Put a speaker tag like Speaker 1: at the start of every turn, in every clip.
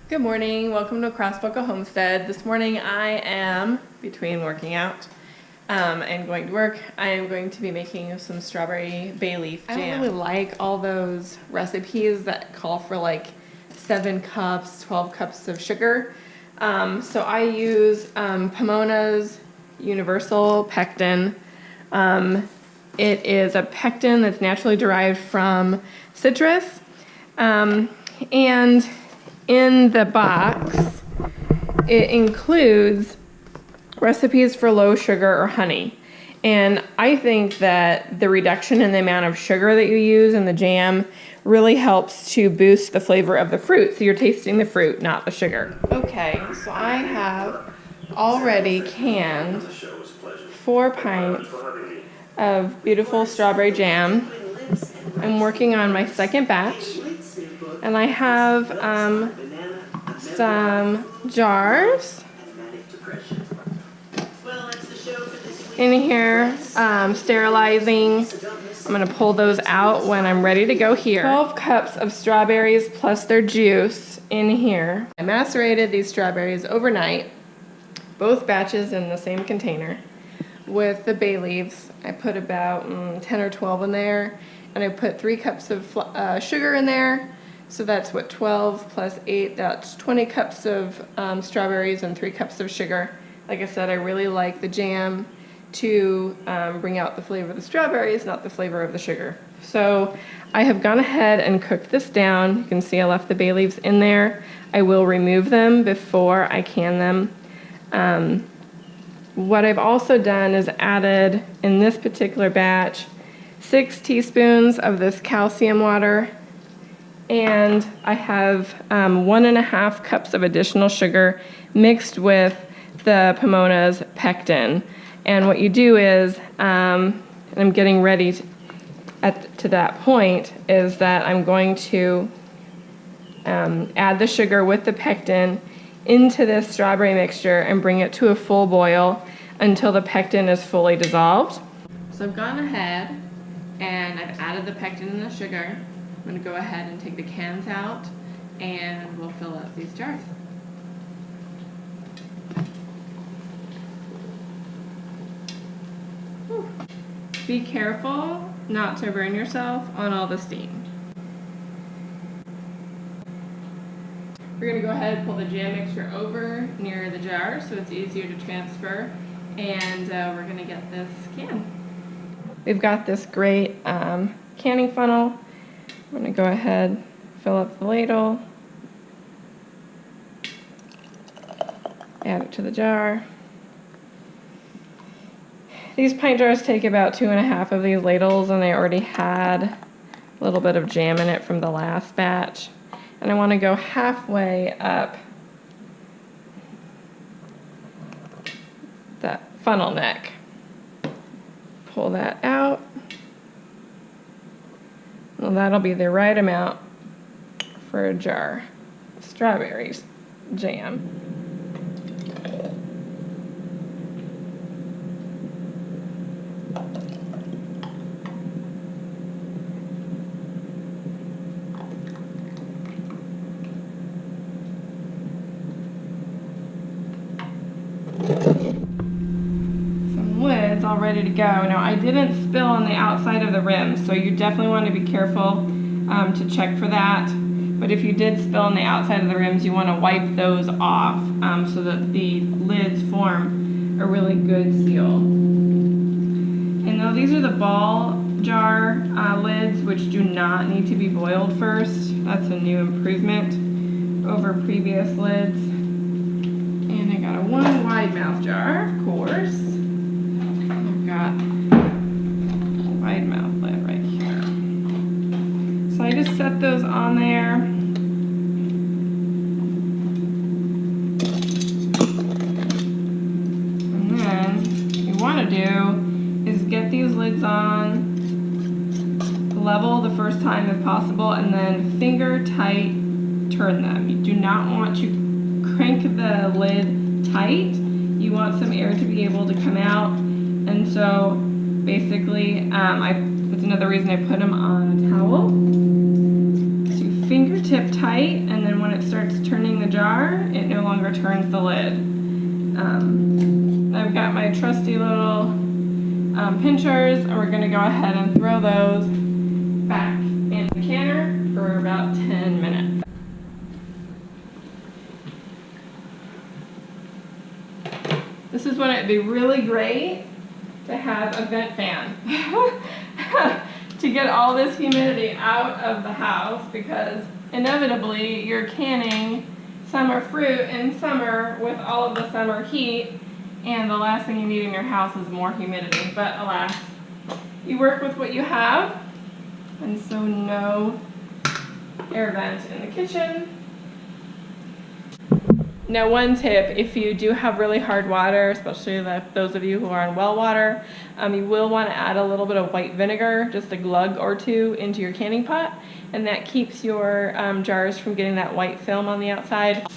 Speaker 1: Good morning, welcome to Crossboca Homestead. This morning I am, between working out and going to work, I am going to be making some strawberry Bayleaf Jam. I don't really like all those recipes that call for like 7 cups, 12 cups of sugar. So I use Pomona's Universal Pectin. It is a pectin that's naturally derived from citrus. And in the box, it includes recipes for low sugar or honey. And I think that the reduction in the amount of sugar that you use in the jam really helps to boost the flavor of the fruit. So you're tasting the fruit, not the sugar. Okay, so I have already canned 4 pints of beautiful strawberry jam. I'm working on my second batch. And I have some jars in here, sterilizing. I'm going to pull those out when I'm ready to go here. 12 cups of strawberries plus their juice in here. I macerated these strawberries overnight, both batches in the same container. With the bay leaves, I put about 10 or 12 in there, and I put 3 cups of sugar in there. So that's what, 12 plus 8, that's 20 cups of strawberries and 3 cups of sugar. Like I said, I really like the jam to bring out the flavor of the strawberries, not the flavor of the sugar. So I have gone ahead and cooked this down. You can see I left the bay leaves in there. I will remove them before I can them. What I've also done is added, in this particular batch, 6 teaspoons of this calcium water. And I have 1.5 cups of additional sugar mixed with the Pomona's pectin. And what you do is, and I'm getting ready to that point, is that I'm going to add the sugar with the pectin into this strawberry mixture and bring it to a full boil until the pectin is fully dissolved. So I've gone ahead and I've added the pectin and the sugar. I'm going to go ahead and take the cans out and we'll fill up these jars. Whew. Be careful not to burn yourself on all the steam. We're going to go ahead and pull the jam mixture over near the jar so it's easier to transfer, and we're going to get this can. We've got this great canning funnel. I'm going to go ahead, fill up the ladle, add it to the jar. These pint jars take about 2.5 of these ladles, and they already had a little bit of jam in it from the last batch. And I want to go halfway up that funnel neck. Pull that out. Well, that'll be the right amount for a jar of strawberries jam. Some lids all ready to go. Now, I didn't spill on the outside of the rims, so you definitely want to be careful to check for that. But if you did spill on the outside of the rims, you want to wipe those off so that the lids form a really good seal. And now these are the ball jar lids, which do not need to be boiled first. That's a new improvement over previous lids. And I got a 1 wide mouth jar, of course. I've got a wide mouth lid right here. So I just set those on there. And then what you want to do is get these lids on level the first time if possible, and then finger tight turn them. You do not want to crank the lid tight. You want some air to be able to come out, and so basically that's another reason I put them on a towel. So fingertip tight, and then when it starts turning the the jar, it no longer turns the lid. I've got my trusty little pinchers, and we're going to go ahead and throw those back in the canner for about 10 minutes. This is when it'd be really great to have a vent fan to get all this humidity out of the house, because inevitably you're canning summer fruit in summer with all of the summer heat, and the last thing you need in your house is more humidity. But alas, you work with what you have, and so no air vent in the kitchen. Now, one tip, if you do have really hard water, especially those of you who are on well water, you will want to add a little bit of white vinegar, just a glug or two, into your canning pot, and that keeps your jars from getting that white film on the outside.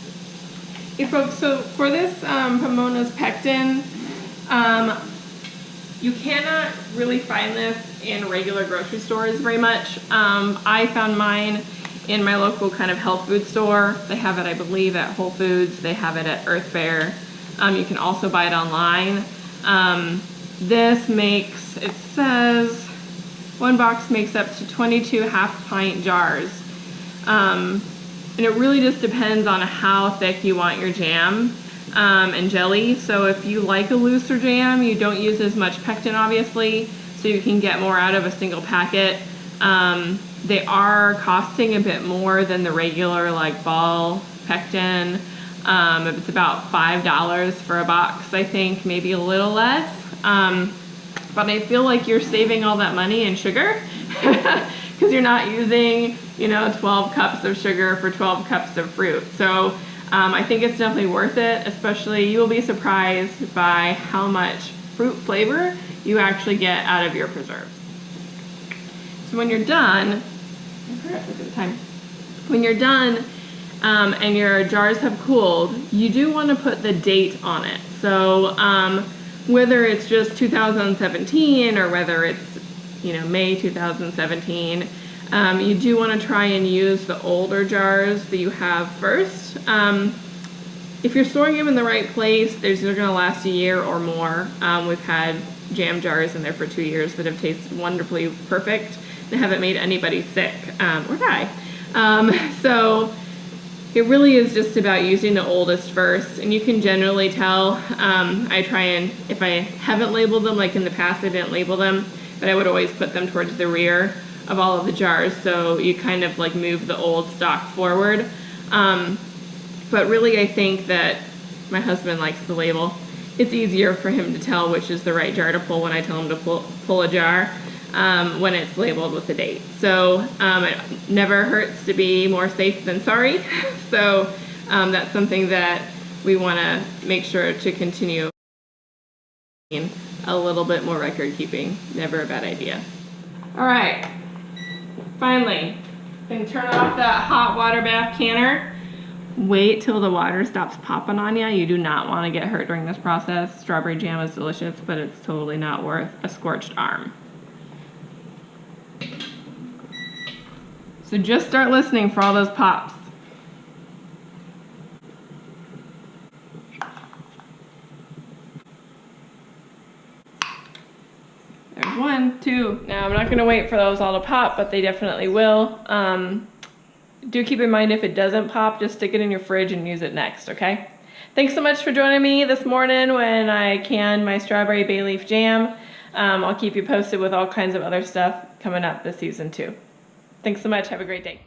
Speaker 1: Hey folks, so for this Pomona's pectin, you cannot really find this in regular grocery stores very much. I found mine in my local kind of health food store. They have it, I believe, at Whole Foods. They have it at Earth Fare. You can also buy it online. This makes, it says, one box makes up to 22 half-pint jars. And it really just depends on how thick you want your jam and jelly. So if you like a looser jam, you don't use as much pectin, obviously, so you can get more out of a single packet. They are costing a bit more than the regular like ball pectin. It's about $5 for a box, I think, maybe a little less. But I feel like you're saving all that money in sugar because you're not using, 12 cups of sugar for 12 cups of fruit. So I think it's definitely worth it, especially you will be surprised by how much fruit flavor you actually get out of your preserves. So when you're done, when you're done and your jars have cooled, you do want to put the date on it. So whether it's just 2017 or whether it's May 2017, you do want to try and use the older jars that you have first. If you're storing them in the right place, they're going to last a year or more. We've had jam jars in there for 2 years that have tasted wonderfully perfect. They haven't made anybody sick or die. So it really is just about using the oldest first, and you can generally tell. I try and, if I haven't labeled them, like in the past I didn't label them, but I would always put them towards the rear of all of the jars, so you kind of like move the old stock forward. But really I think that my husband likes the label. It's easier for him to tell which is the right jar to pull when I tell him to pull a jar. When it's labeled with the date. So it never hurts to be more safe than sorry. So that's something that we want to make sure to continue. A little bit more record keeping, never a bad idea. All right, finally, then turn off that hot water bath canner. Wait till the water stops popping on you. You do not want to get hurt during this process. Strawberry jam is delicious, but it's totally not worth a scorched arm. So just start listening for all those pops. There's 1, 2. Now I'm not going to wait for those all to pop, but they definitely will. Do keep in mind if it doesn't pop, just stick it in your fridge and use it next, okay? Thanks so much for joining me this morning when I canned my strawberry Bayleaf jam. I'll keep you posted with all kinds of other stuff coming up this season too. Thanks so much. Have a great day.